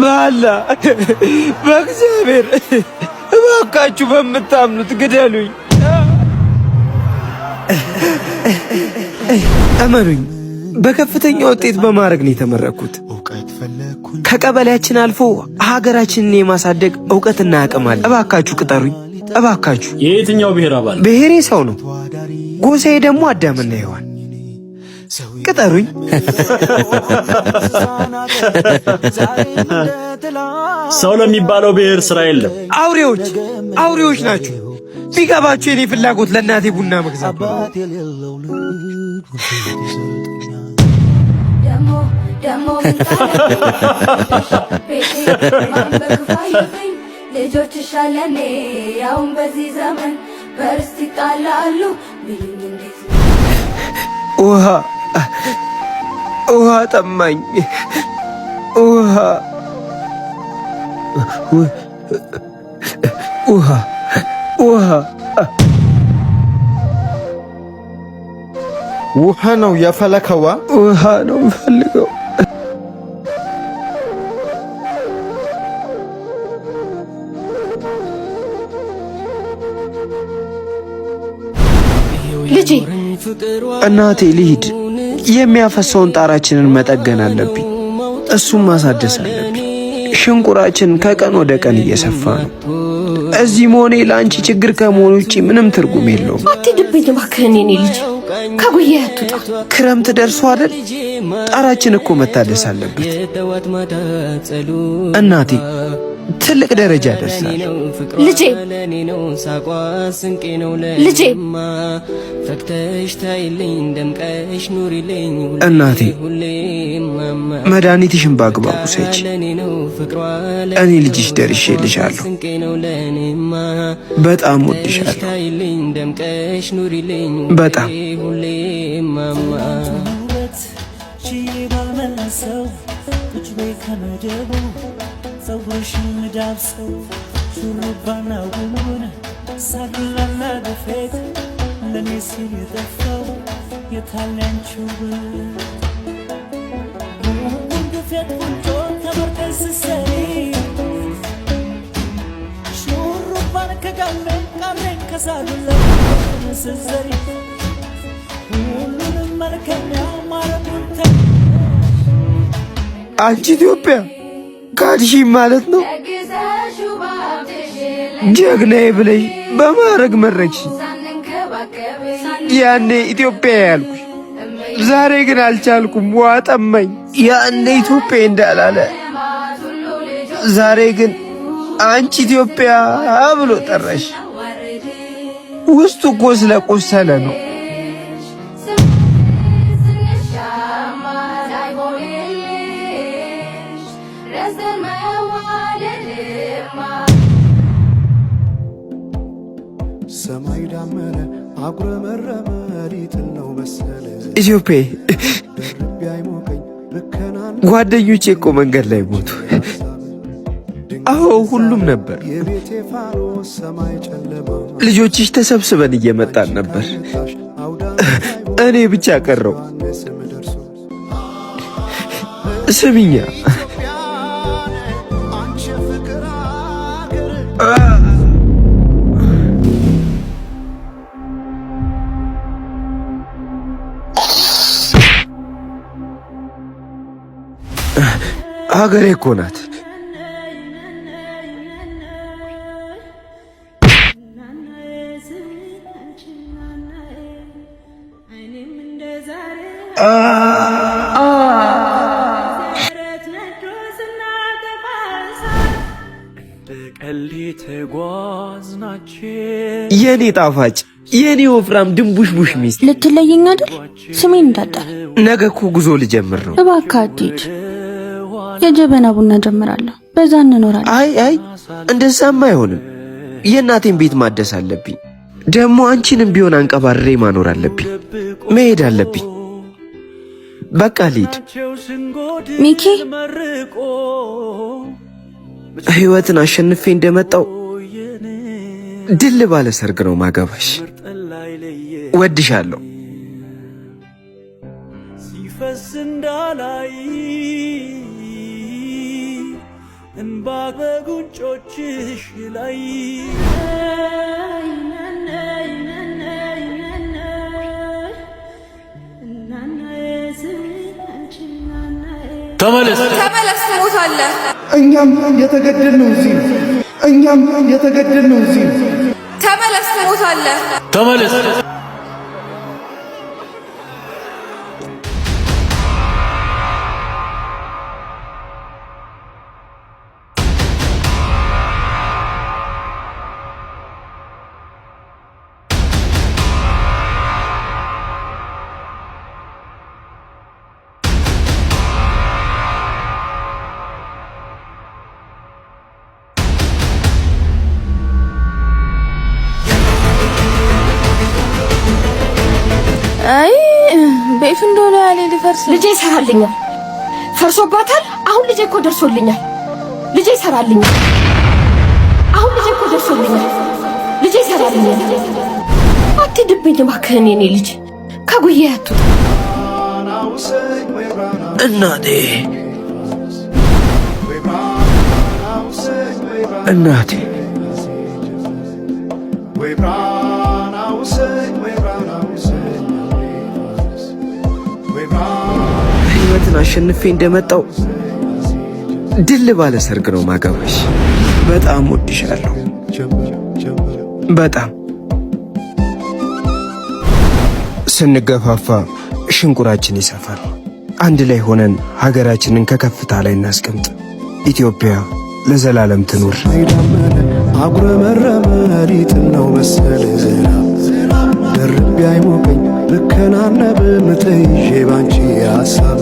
ባላ በእግዚአብሔር እባካችሁ በምታምኑት ግደሉኝ። እመኑኝ በከፍተኛ ውጤት በማድረግ ነው የተመረኩት። ከቀበሌያችን አልፎ ሀገራችንን የማሳደግ ዕውቀትና አቅም አለ። እባካችሁ ቅጠሩኝ እባካችሁ። የየትኛው ብሔር አባል? ብሔሬ ሰው ነው። ጎሳዬ ደግሞ አዳምና ሔዋን። ቅጠሩኝ። ሰው ለሚባለው ብሔር ስራ የለም። አውሬዎች ናችሁ። ቢገባችሁ የኔ ፍላጎት ለእናቴ ቡና መግዛት ነው። ልጆች ሻለኔ ያውን በዚህ ዘመን በርስት ይጣላሉ። ውሃ ጠማኝ። ውሃ ነው የፈለከዋ? ውሃ ነው የምፈልገው። ልጄ እናቴ ልሂድ። የሚያፈሰውን ጣራችንን መጠገን አለብኝ። እሱም ማሳደስ አለብኝ። ሽንቁራችን ከቀን ወደ ቀን እየሰፋ ነው። እዚህ መሆኔ ለአንቺ ችግር ከመሆኑ ውጪ ምንም ትርጉም የለውም። አትሂድብኝ እባክህን የኔ ልጅ፣ ከጉያ አትውጣ። ክረምት ደርሶ አይደል? ጣራችን እኮ መታደስ አለበት። እናቴ ትልቅ ደረጃ ደርሳለሁ። ልጄ እናቴ መድኃኒትሽን በአግባቡ ሰጪ። እኔ ልጅሽ ደርሼልሻለሁ። በጣም ወድሻለሁ። በጣም ጸጉርሽን ዳብሰው ሹሩባና ጉንጉን ሳዱላና ገፌት ለኔ ሲል የጠፋው የታለንችው ጉንጉን ገፌት ቁንጮ ተመርቀስ ሰሪ ሹሩባን ከጋሜ ቃሬን ከሳዱላ ስዘሪ ሁሉንም መልከኛ ማረጉንተ አንቺ ኢትዮጵያ ካድሺ ማለት ነው። ጀግናዬ ብለሽ በማረግ መረቅሽ። ያኔ ኢትዮጵያ ያልኩሽ፣ ዛሬ ግን አልቻልኩም። ውሃ ጠማኝ። ያኔ ኢትዮጵያ እንዳላለ ዛሬ ግን አንቺ ኢትዮጵያ ብሎ ጠራሽ። ውስጡ እኮ ስለቆሰለ ነው። ሰማይ ዳመነ አጉረመረመ ሊጥል ነው መሰለ። ኢትዮጵያ ጓደኞቼ እኮ መንገድ ላይ ሞቱ። አዎ ሁሉም ነበር። ልጆችሽ ተሰብስበን እየመጣን ነበር። እኔ ብቻ ቀረው። ስሚኛ ሀገሬ እኮ ናት። የኔ ጣፋጭ፣ የኔ ወፍራም ድንቡሽቡሽ ሚስት ልትለየኝ አይደል? ስሜን እንዳጠር። ነገ እኮ ጉዞ ልጀምር ነው። እባክህ አትሂድ። የጀበና ቡና ጀምራለሁ፣ በዛ እንኖራለን። አይ እንደዛማ አይሆንም። የእናቴን ቤት ማደስ አለብኝ። ደግሞ አንቺንም ቢሆን አንቀባሬ ማኖር አለብኝ። መሄድ አለብኝ። በቃ ልሂድ። ሚኪ፣ ህይወትን አሸንፌ እንደመጣው ድል ባለ ሰርግ ነው ማገባሽ። ወድሻለሁ። ሲፈስ እንዳላይ በጉንጮችሽ ላይ ተመለስ ትሞታለህ። እኛም የተገደልነው እዚህ ነው። ተመለስ ትሞታለህ። ተመለስ አይ ቤቱ እንደሆነ ያለ ሊፈርስ ልጄ ይሰራልኛል። ፈርሶባታል። አሁን ልጄ እኮ ደርሶልኛል። ልጄ ይሰራልኛል። አሁን ልጄ እኮ ደርሶልኛል። ልጄ ይሰራልኛል። አትድብኝ እባክህን የኔ ልጅ ከጉዬ አትውጣ። እናቴ እናቴ ህይወትን አሸንፌ እንደመጣው ድል ባለ ሰርግ ነው ማገባሽ። በጣም ወድሻለሁ። በጣም ስንገፋፋ ሽንቁራችን ይሰፋል። አንድ ላይ ሆነን ሀገራችንን ከከፍታ ላይ እናስቀምጥ። ኢትዮጵያ ለዘላለም ትኑር። አጉረመረመ ሊጥል ነው መሰለ ዝናብ ደርቤ አይሞቀኝ ልከናነብ ምትይዤ ባንቺ ሀሳብ